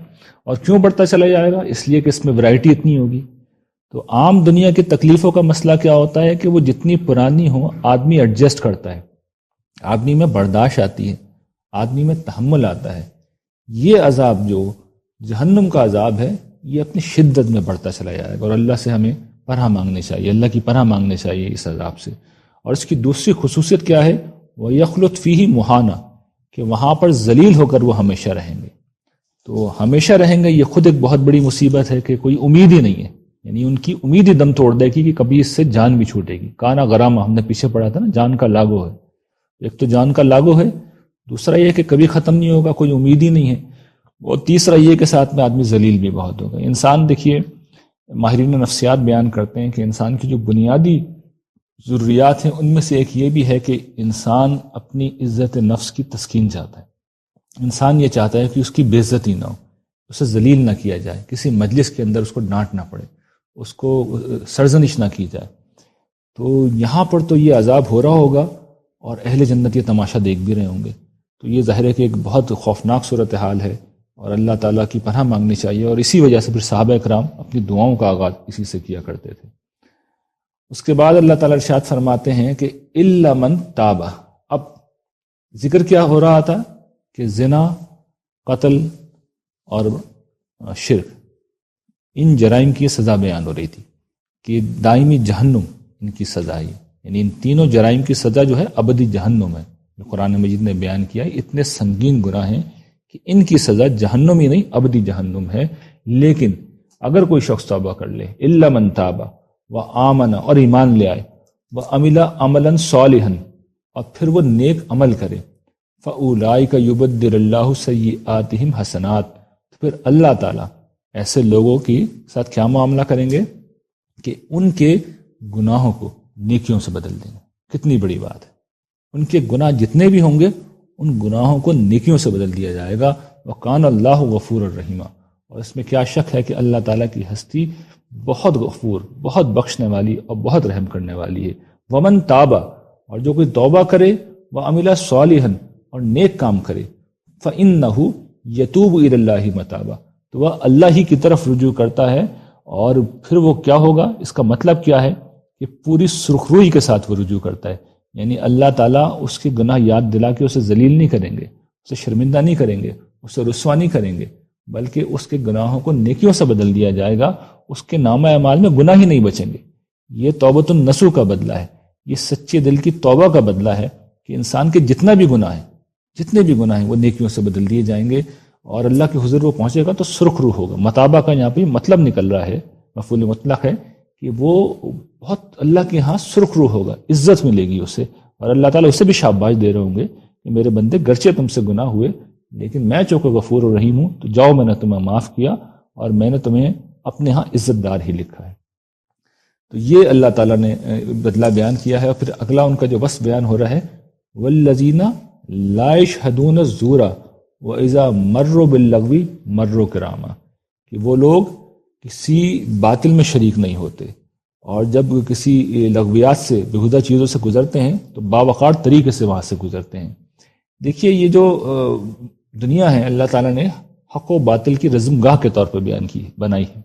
اور کیوں بڑھتا چلا جائے گا؟ اس لیے کہ اس میں ورائٹی اتنی ہوگی۔ تو عام دنیا کی تکلیفوں کا مسئلہ کیا ہوتا ہے کہ وہ جتنی پرانی ہوں آدمی ایڈجسٹ کرتا ہے، آدمی میں برداشت آتی ہے، آدمی میں تحمل آتا ہے۔ یہ عذاب جو جہنم کا عذاب ہے یہ اپنی شدت میں بڑھتا چلا جائے گا، اور اللہ سے ہمیں پناہ مانگنی چاہیے، اللہ کی پناہ مانگنی چاہیے اس عذاب سے۔ اور اس کی دوسری خصوصیت کیا ہے؟ وَيَخْلُدْ فِيهِ مُحَانَا، کہ وہاں پر ذلیل ہو کر وہ ہمیشہ رہیں گے۔ تو ہمیشہ رہیں گے، یہ خود ایک بہت بڑی مصیبت ہے کہ کوئی امید ہی نہیں ہے، یعنی ان کی امید ہی دم توڑ دے گی کہ کبھی اس سے جان بھی چھوٹے گی۔ کانا غرامہ ہم نے پیچھے پڑھا تھا نا، جان کا لاگو ہے، ایک تو جان کا لاگو ہے، دوسرا یہ کہ کبھی ختم نہیں ہوگا، کوئی امید ہی نہیں ہے، اور تیسرا یہ کہ ساتھ میں آدمی ذلیل بھی بہت ہوگا۔ انسان دیکھیے ماہرین نفسیات بیان کرتے ہیں کہ انسان کی جو بنیادی ضروریات ہیں ان میں سے ایک یہ بھی ہے کہ انسان اپنی عزت نفس کی تسکین چاہتا ہے۔ انسان یہ چاہتا ہے کہ اس کی بے عزتی نہ ہو، اسے ذلیل نہ کیا جائے، کسی مجلس کے اندر اس کو ڈانٹ نہ پڑے، اس کو سرزنش نہ کی جائے۔ تو یہاں پر تو یہ عذاب ہو رہا ہوگا اور اہل جنت یہ تماشا دیکھ بھی رہے ہوں گے، تو یہ ظاہر ہے کہ ایک بہت خوفناک صورتحال ہے، اور اللہ تعالیٰ کی پناہ مانگنی چاہیے۔ اور اسی وجہ سے پھر صحابہ کرام اپنی دعاؤں کا آغاز اسی سے کیا کرتے تھے۔ اس کے بعد اللہ تعالیٰ ارشاد فرماتے ہیں کہ الا من تاب۔ اب ذکر کیا ہو رہا تھا کہ زنا، قتل اور شرک، ان جرائم کی سزا بیان ہو رہی تھی کہ دائمی جہنم ان کی سزا ہے، یعنی ان تینوں جرائم کی سزا جو ہے ابدی جہنم ہے۔ جو قرآن مجید نے بیان کیا ہے اتنے سنگین گناہ ہیں کہ ان کی سزا جہنم ہی نہیں ابدی جہنم ہے۔ لیکن اگر کوئی شخص توبہ کر لے، الا من تاب و آمن، اور ایمان لے آئے، وہ عمل عملا صالحا، اور پھر وہ نیک عمل کرے، فاولئک یبدل اللہ سیئاتہم حسنات، پھر اللہ تعالیٰ ایسے لوگوں کے ساتھ کیا معاملہ کریں گے کہ ان کے گناہوں کو نیکیوں سے بدل دیں گے۔ کتنی بڑی بات ہے، ان کے گناہ جتنے بھی ہوں گے ان گناہوں کو نیکیوں سے بدل دیا جائے گا۔ وَقَانَ اللَّهُ غَفُورًا رَحِيمًا، اور اس میں کیا شک ہے کہ اللہ تعالیٰ کی ہستی بہت غفور، بہت بخشنے والی اور بہت رحم کرنے والی ہے۔ وَمَن تَابَ، اور جو کوئی توبہ کرے، وَعَمِلَ صَالِحًا، اور نیک کام کرے، فَإِنَّهُ يَتُوبُ إِلَى اللَّهِ مَتَابًا، تو وہ اللہ ہی کی طرف رجوع کرتا ہے۔ اور پھر وہ کیا ہوگا، اس کا مطلب کیا ہے کہ پوری سرخروئی کے ساتھ وہ رجوع کرتا ہے، یعنی اللہ تعالیٰ اس کے گناہ یاد دلا کے اسے ذلیل نہیں کریں گے، اسے شرمندہ نہیں کریں گے، اسے رسوا نہیں کریں گے، بلکہ اس کے گناہوں کو نیکیوں سے بدل دیا جائے گا، اس کے نامہ اعمال میں گناہ ہی نہیں بچیں گے۔ یہ توبۃ النصوح کا بدلہ ہے، یہ سچے دل کی توبہ کا بدلہ ہے کہ انسان کے جتنے بھی گناہ ہیں وہ نیکیوں سے بدل دیے جائیں گے، اور اللہ کے حضور وہ پہنچے گا تو سرخ روح ہوگا۔ متابہ کا یہاں پہ مطلب نکل رہا ہے، مفعول مطلق ہے، کہ وہ بہت اللہ کے ہاں سرخ روح ہوگا، عزت ملے گی اسے، اور اللہ تعالیٰ اسے بھی شاباش دے رہے ہوں گے کہ میرے بندے گرچہ تم سے گناہ ہوئے لیکن میں چونکہ غفور و رحیم ہوں، تو جاؤ میں نے تمہیں معاف کیا اور میں نے تمہیں اپنے ہاں عزت دار ہی لکھا ہے۔ تو یہ اللہ تعالیٰ نے بدلہ بیان کیا ہے۔ اور پھر اگلا ان کا جو وصف بیان ہو رہا ہے، والذین لا یشہدون الزور واذا مروا باللغو مروا کراما، کہ وہ لوگ کسی باطل میں شریک نہیں ہوتے، اور جب کسی لغویات سے، بےہودہ چیزوں سے گزرتے ہیں تو باوقار طریقے سے وہاں سے گزرتے ہیں۔ دیکھیے یہ جو دنیا ہے اللہ تعالیٰ نے حق و باطل کی رزم گاہ کے طور پر بنائی ہے،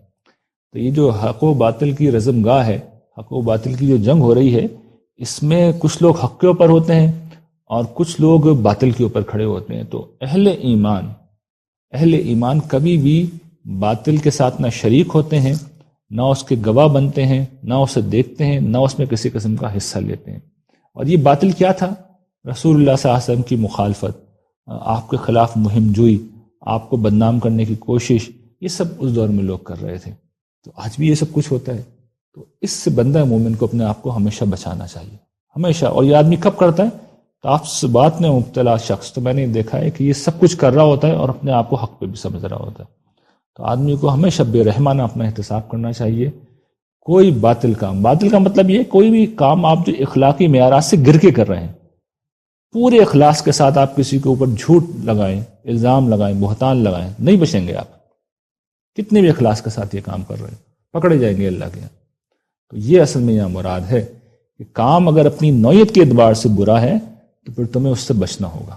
تو یہ جو حق و باطل کی رزم گاہ ہے، حق و باطل کی جو جنگ ہو رہی ہے، اس میں کچھ لوگ حق کے اوپر ہوتے ہیں اور کچھ لوگ باطل کے اوپر کھڑے ہوتے ہیں۔ تو اہل ایمان کبھی بھی باطل کے ساتھ نہ شریک ہوتے ہیں، نہ اس کے گواہ بنتے ہیں، نہ اسے دیکھتے ہیں، نہ اس میں کسی قسم کا حصہ لیتے ہیں۔ اور یہ باطل کیا تھا؟ رسول اللہ صلی اللہ علیہ وسلم کی مخالفت، آپ کے خلاف مہم جوئی، آپ کو بدنام کرنے کی کوشش، یہ سب اس دور میں لوگ کر رہے تھے۔ تو آج بھی یہ سب کچھ ہوتا ہے۔ تو اس سے بندہ مومن کو اپنے آپ کو ہمیشہ بچانا چاہیے، ہمیشہ۔ اور یہ آدمی کب کرتا ہے؟ تعصبات میں مبتلا شخص، تو میں نے دیکھا ہے کہ یہ سب کچھ کر رہا ہوتا ہے اور اپنے آپ کو حق پہ بھی سمجھ رہا ہوتا ہے۔ تو آدمی کو ہمیشہ بے رحمانہ اپنا احتساب کرنا چاہیے۔ کوئی باطل کا مطلب یہ کوئی بھی کام آپ جو اخلاقی معیارات سے گر کے کر رہے ہیں، پورے اخلاص کے ساتھ آپ کسی کے اوپر جھوٹ لگائیں، الزام لگائیں، بہتان لگائیں، نہیں بچیں گے آپ۔ کتنے بھی اخلاص کے ساتھ یہ کام کر رہے ہیں، پکڑے جائیں گے اللہ کے یہاں۔ تو یہ اصل میں یہاں مراد ہے کہ کام اگر اپنی نوعیت کے اعتبار سے برا ہے تو پھر تمہیں اس سے بچنا ہوگا،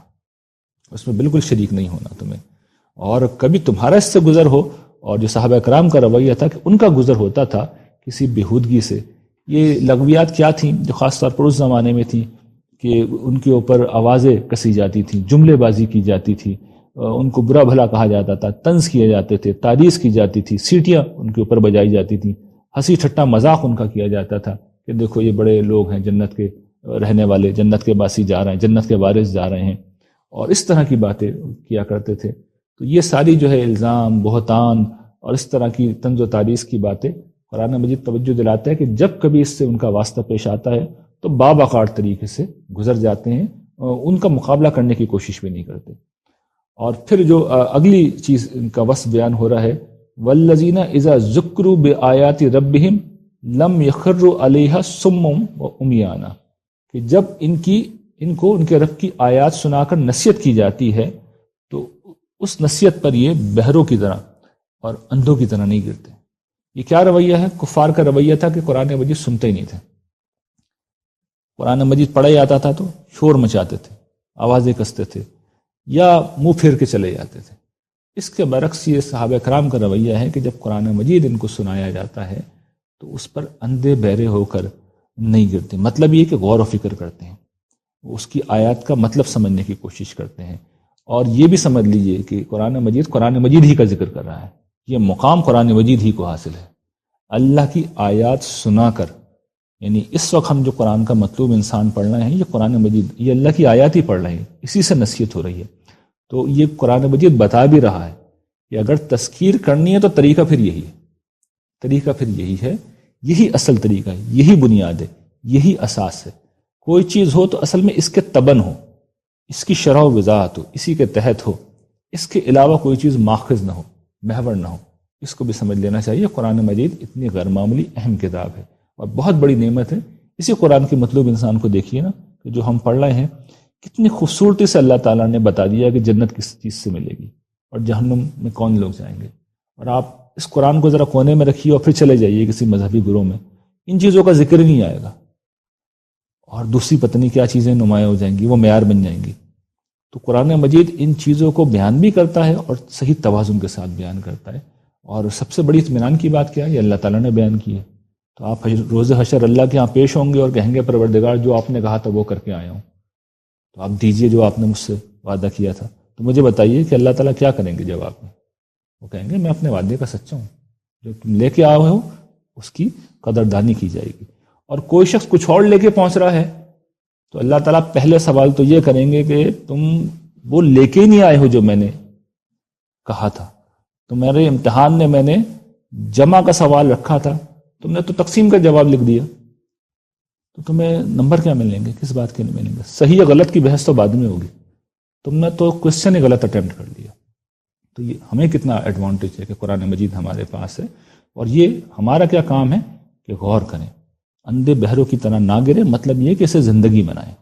اس میں بالکل شریک نہیں ہونا تمہیں۔ اور کبھی تمہارا اس سے گزر ہو، اور جو صحابہ کرام کا رویہ تھا کہ ان کا گزر ہوتا تھا کسی بےہودگی سے۔ یہ لغویات کیا تھیں جو خاص طور پر اس زمانے میں تھیں کہ ان کے اوپر آوازیں کسی جاتی تھیں، جملے بازی کی جاتی تھی، ان کو برا بھلا کہا جاتا تھا، طنز کیے جاتے تھے، تعریض کی جاتی تھی، سیٹیاں ان کے اوپر بجائی جاتی تھیں، ہنسی ٹھٹا مذاق ان کا کیا جاتا تھا کہ دیکھو یہ بڑے لوگ ہیں، جنت کے رہنے والے، جنت کے باسی جا رہے ہیں، جنت کے وارث جا رہے ہیں، اور اس طرح کی باتیں کیا کرتے تھے۔ تو یہ ساری جو ہے الزام، بہتان اور اس طرح کی طنز و تعریض کی باتیں قرآن مجید توجہ دلاتا ہے کہ جب کبھی اس سے ان کا واسطہ پیش آتا ہے تو باوقار طریقے سے گزر جاتے ہیں، ان کا مقابلہ کرنے کی کوشش بھی نہیں کرتے۔ اور پھر جو اگلی چیز ان کا وصف بیان ہو رہا ہے، والذین اذا ذکروا بآیات ربہم لم یخروا علیہا صما وعمیانا، کہ جب ان کو ان کے رب کی آیات سنا کر نصیحت کی جاتی ہے تو اس نصیحت پر یہ بہروں کی طرح اور اندھوں کی طرح نہیں گرتے۔ یہ کیا رویہ ہے؟ کفار کا رویہ تھا کہ قرآن مجید سنتے ہی نہیں تھے، قرآن مجید پڑھا جاتا تھا تو شور مچاتے تھے، آوازیں کستے تھے، یا منہ پھیر کے چلے جاتے تھے۔ اس کے برعکس یہ صحابہ کرام کا رویہ ہے کہ جب قرآن مجید ان کو سنایا جاتا ہے تو اس پر اندھے بہرے ہو کر نہیں گرتے۔ مطلب یہ کہ غور و فکر کرتے ہیں، اس کی آیات کا مطلب سمجھنے کی کوشش کرتے ہیں، اور یہ بھی سمجھ لیجئے کہ قرآن مجید ہی کا ذکر کر رہا ہے، یہ مقام قرآن مجید ہی کو حاصل ہے۔ اللہ کی آیات سنا کر، یعنی اس وقت ہم جو قرآن کا مطلوب انسان پڑھ رہے ہیں، یہ قرآن مجید، یہ اللہ کی آیات ہی پڑھ رہے ہیں، اسی سے نصیحت ہو رہی ہے۔ تو یہ قرآن مجید بتا بھی رہا ہے کہ اگر تذکیر کرنی ہے تو طریقہ پھر یہی ہے، طریقہ پھر یہی ہے، یہی اصل طریقہ ہے، یہی بنیاد ہے، یہی اساس ہے۔ کوئی چیز ہو تو اصل میں اس کے تبن ہو، اس کی شرح و وضاحت ہو، اسی کے تحت ہو، اس کے علاوہ کوئی چیز ماخذ نہ ہو، محور نہ ہو۔ اس کو بھی سمجھ لینا چاہیے۔ قرآن مجید اتنی غیر معمولی اہم کتاب ہے اور بہت بڑی نعمت ہے۔ اسی قرآن کے مطلوب انسان کو دیکھیے نا کہ جو ہم پڑھ رہے ہیں، کتنی خوبصورتی سے اللہ تعالیٰ نے بتا دیا کہ جنت کس چیز سے ملے گی اور جہنم میں کون لوگ جائیں گے۔ اور آپ اس قرآن کو ذرا کونے میں رکھیے اور پھر چلے جائیے کسی مذہبی گروہ میں، ان چیزوں کا ذکر نہیں آئے گا، اور دوسری پتہ نہیں کیا چیزیں نمایاں ہو جائیں گی، وہ معیار بن جائیں گی۔ تو قرآن مجید ان چیزوں کو بیان بھی کرتا ہے اور صحیح توازن کے ساتھ بیان کرتا ہے۔ اور سب سے بڑی اطمینان کی بات کیا ہے؟ یہ اللہ تعالیٰ نے بیان کی ہے۔ تو آپ روز حشر اللہ کے ہاں پیش ہوں گے اور کہیں گے پروردگار جو آپ نے کہا تھا وہ کر کے آیا ہوں، تو آپ دیجئے جو آپ نے مجھ سے وعدہ کیا تھا۔ تو مجھے بتائیے کہ اللہ تعالیٰ کیا کریں گے جواب میں؟ وہ کہیں گے میں اپنے وعدے کا سچا ہوں، جو تم لے کے آئے ہو اس کی قدردانی کی جائے گی۔ اور کوئی شخص کچھ اور لے کے پہنچ رہا ہے تو اللہ تعالیٰ پہلے سوال تو یہ کریں گے کہ تم وہ لے کے ہی نہیں آئے ہو جو میں نے کہا تھا، تو میرے امتحان میں نے جمع کا سوال رکھا تھا، تم نے تو تقسیم کا جواب لکھ دیا، تو تمہیں نمبر کیا ملیں گے؟ کس بات کے نہیں ملیں گے؟ صحیح یا غلط کی بحث تو بعد میں ہوگی، تم نے تو کوشچن ہی غلط اٹیمپٹ کر لیا۔ تو یہ ہمیں کتنا ایڈوانٹیج ہے کہ قرآن مجید ہمارے پاس ہے، اور یہ ہمارا کیا کام ہے کہ غور کریں، اندھے بہروں کی طرح نہ گرے۔ مطلب یہ کہ اسے زندگی بنائیں،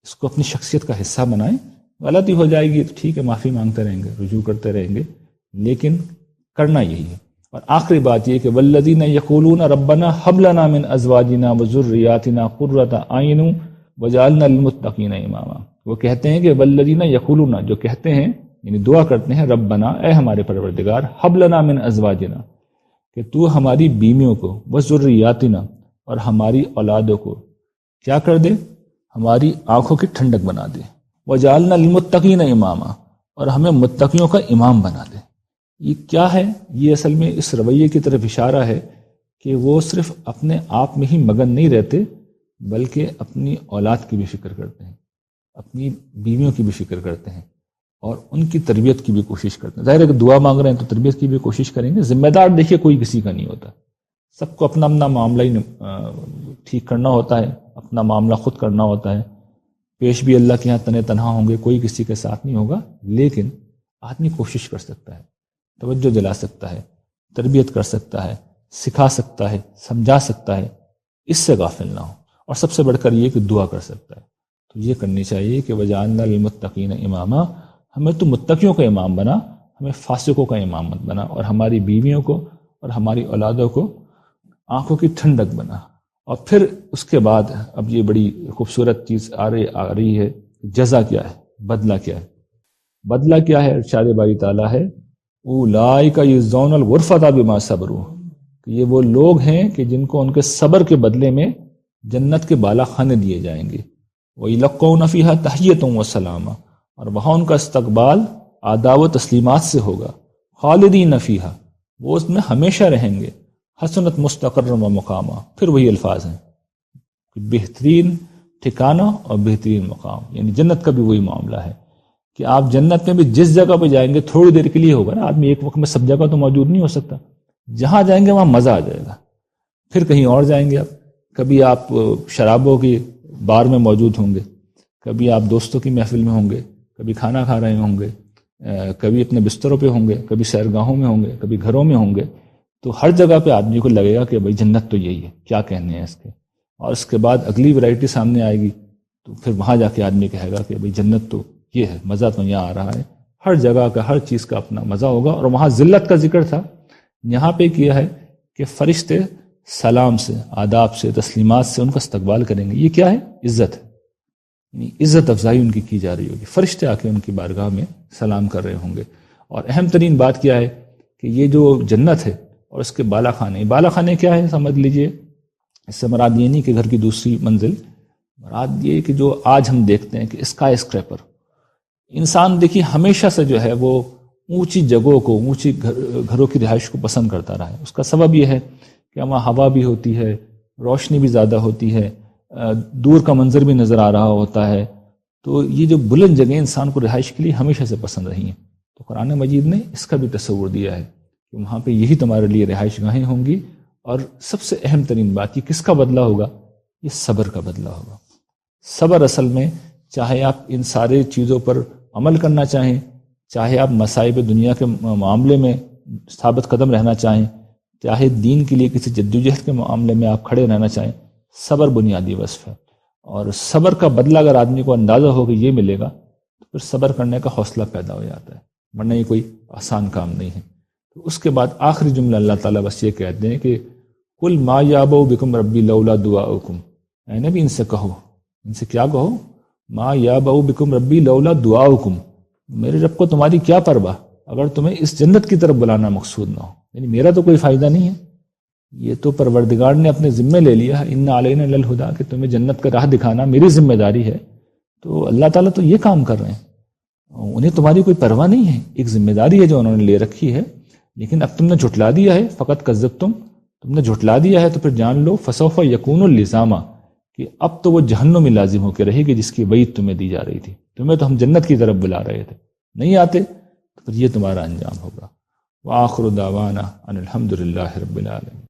اس کو اپنی شخصیت کا حصہ بنائیں۔ غلطی ہو جائے گی تو ٹھیک ہے، معافی مانگتے رہیں گے، رجوع کرتے رہیں گے، لیکن کرنا یہی ہے۔ اور آخری بات یہ کہ والذین یقولون ربنا ھب لنا من ازواجنا وذریاتنا قرۃ اعین وجعلنا للمتقین اماما۔ وہ کہتے ہیں کہ والذین یقولون، جو کہتے ہیں یعنی دعا کرتے ہیں، ربنا، اے ہمارے پروردگار، ھب لنا من ازواجنا، کہ تو ہماری بیویوں کو وذریاتنا اور ہماری اولادوں کو کیا کر دے، ہماری آنکھوں کی ٹھنڈک بنا دے، وجعلنا للمتقین اماما، اور ہمیں متقیوں کا امام بنا دے۔ یہ کیا ہے؟ یہ اصل میں اس رویے کی طرف اشارہ ہے کہ وہ صرف اپنے آپ میں ہی مگن نہیں رہتے بلکہ اپنی اولاد کی بھی فکر کرتے ہیں، اپنی بیویوں کی بھی فکر کرتے ہیں اور ان کی تربیت کی بھی کوشش کرتے ہیں۔ ظاہر ہے کہ دعا مانگ رہے ہیں تو تربیت کی بھی کوشش کریں گے۔ ذمہ دار دیکھیے کوئی کسی کا نہیں ہوتا، سب کو اپنا اپنا معاملہ ہی ٹھیک کرنا ہوتا ہے، اپنا معاملہ خود کرنا ہوتا ہے۔ پیش بھی اللہ کے یہاں تنے تنہا ہوں گے، کوئی کسی کے ساتھ نہیں ہوگا، لیکن آدمی کوشش کر سکتا ہے، توجہ دلا سکتا ہے، تربیت کر سکتا ہے، سکھا سکتا ہے، سمجھا سکتا ہے، اس سے غافل نہ ہو، اور سب سے بڑھ کر یہ کہ دعا کر سکتا ہے۔ تو یہ کرنی چاہیے کہ وجعلنا للمتقین اماما، ہمیں تو متقیوں کا امام بنا، ہمیں فاسقوں کا امام مت بنا، اور ہماری بیویوں کو اور ہماری اولادوں کو آنکھوں کی ٹھنڈک بنا۔ اور پھر اس کے بعد اب یہ بڑی خوبصورت چیز آ رہی ہے، جزا کیا ہے، بدلہ کیا ہے؟ بدلہ کیا ہے؟ ارشاد باری تعالیٰ ہے اولئک یجزون الغرفۃ بما صبروا، کہ یہ وہ لوگ ہیں کہ جن کو ان کے صبر کے بدلے میں جنت کے بالا خانے دیے جائیں گے۔ وَيُلَقَّوْنَ فِيهَا تَحِيَّةً وَسَلَامًا، اور وہاں ان کا استقبال آداب و تسلیمات سے ہوگا۔ خالدین فیہا، وہ اس میں ہمیشہ رہیں گے۔ حسنت مستقرا و مقامہ، پھر وہی الفاظ ہیں کہ بہترین ٹھکانہ اور بہترین مقام، یعنی جنت کا بھی وہی معاملہ ہے کہ آپ جنت میں بھی جس جگہ پہ جائیں گے تھوڑی دیر کے لیے ہوگا نا، آدمی ایک وقت میں سب جگہ تو موجود نہیں ہو سکتا، جہاں جائیں گے وہاں مزہ آ جائے گا۔ پھر کہیں اور جائیں گے، آپ کبھی آپ شرابوں کی بار میں موجود ہوں گے، کبھی آپ دوستوں کی محفل میں ہوں گے، کبھی کھانا کھا رہے ہوں گے، کبھی اپنے بستروں پہ ہوں گے، کبھی سیرگاہوں میں ہوں گے، کبھی گھروں میں ہوں گے، تو ہر جگہ پہ آدمی کو لگے گا کہ بھائی جنت تو یہی ہے، کیا کہنے ہیں اس کے۔ اور اس کے بعد اگلی ورائٹی سامنے آئے گی تو پھر وہاں جا کے آدمی کہے گا کہ بھائی جنت تو یہ ہے، مزہ تو یہاں آ رہا ہے۔ ہر جگہ کا ہر چیز کا اپنا مزہ ہوگا۔ اور وہاں ذلت کا ذکر تھا، یہاں پہ کیا ہے کہ فرشتے سلام سے، آداب سے، تسلیمات سے ان کا استقبال کریں گے۔ یہ کیا ہے؟ عزت ہے، یعنی عزت افزائی ان کی جا رہی ہوگی، فرشتے آ کے ان کی بارگاہ میں سلام کر رہے ہوں گے۔ اور اہم ترین بات کیا ہے کہ یہ جو جنت ہے اور اس کے بالا خانے، بالا خانے کیا ہے سمجھ لیجئے، اس سے مراد یہ نہیں کہ گھر کی دوسری منزل، مراد یہ کہ جو آج ہم دیکھتے ہیں کہ اسکائی اسکریپر، انسان دیکھیے ہمیشہ سے جو ہے وہ اونچی جگہوں کو، اونچی گھروں کی رہائش کو پسند کرتا رہا ہے۔ اس کا سبب یہ ہے کہ وہاں ہوا بھی ہوتی ہے، روشنی بھی زیادہ ہوتی ہے، دور کا منظر بھی نظر آ رہا ہوتا ہے۔ تو یہ جو بلند جگہیں انسان کو رہائش کے لیے ہمیشہ سے پسند رہی ہیں، تو قرآن مجید نے اس کا بھی تصور دیا ہے کہ وہاں پہ یہی تمہارے لیے رہائش گاہیں ہوں گی۔ اور سب سے اہم ترین بات، یہ کس کا بدلہ ہوگا؟ یہ صبر کا بدلہ ہوگا۔ صبر اصل میں، چاہے آپ ان سارے چیزوں پر عمل کرنا چاہیں، چاہے آپ مصائب دنیا کے معاملے میں ثابت قدم رہنا چاہیں، چاہے دین کے لیے کسی جدوجہد کے معاملے میں آپ کھڑے رہنا چاہیں، صبر بنیادی وصف ہے۔ اور صبر کا بدلہ اگر آدمی کو اندازہ ہو کہ یہ ملے گا تو پھر صبر کرنے کا حوصلہ پیدا ہو جاتا ہے، ورنہ یہ کوئی آسان کام نہیں ہے۔ تو اس کے بعد آخری جملہ اللہ تعالیٰ بس یہ کہتے ہیں کہ قل ما یابؤ بکم ربی لولا دعاؤکم، اے نبی ان سے کہو، ان سے کیا کہو؟ ما یابؤ بکم ربی لولا دعاؤکم، میرے رب کو تمہاری کیا پرواہ اگر تمہیں اس جنت کی طرف بلانا مقصود نہ ہو، یعنی میرا تو کوئی فائدہ نہیں ہے، یہ تو پروردگار نے اپنے ذمے لے لیا ہے، ان علینا للہدیٰ، کہ تمہیں جنت کا راہ دکھانا میری ذمہ داری ہے۔ تو اللہ تعالیٰ تو یہ کام کر رہے ہیں، انہیں تمہاری کوئی پرواہ نہیں ہے، ایک ذمہ داری ہے جو انہوں نے لے رکھی ہے، لیکن اب تم نے جھٹلا دیا ہے، فقط کذبتم، تم نے جھٹلا دیا ہے، تو پھر جان لو فسوف یکون اللزامہ، کہ اب تو وہ جہنم میں لازم ہو کے رہے گی جس کی وعید تمہیں دی جا رہی تھی۔ تمہیں تو ہم جنت کی طرف بلا رہے تھے، نہیں آتے تو پھر یہ تمہارا انجام ہوگا۔ وآخر دعوانا ان الحمد للہ رب العالمین۔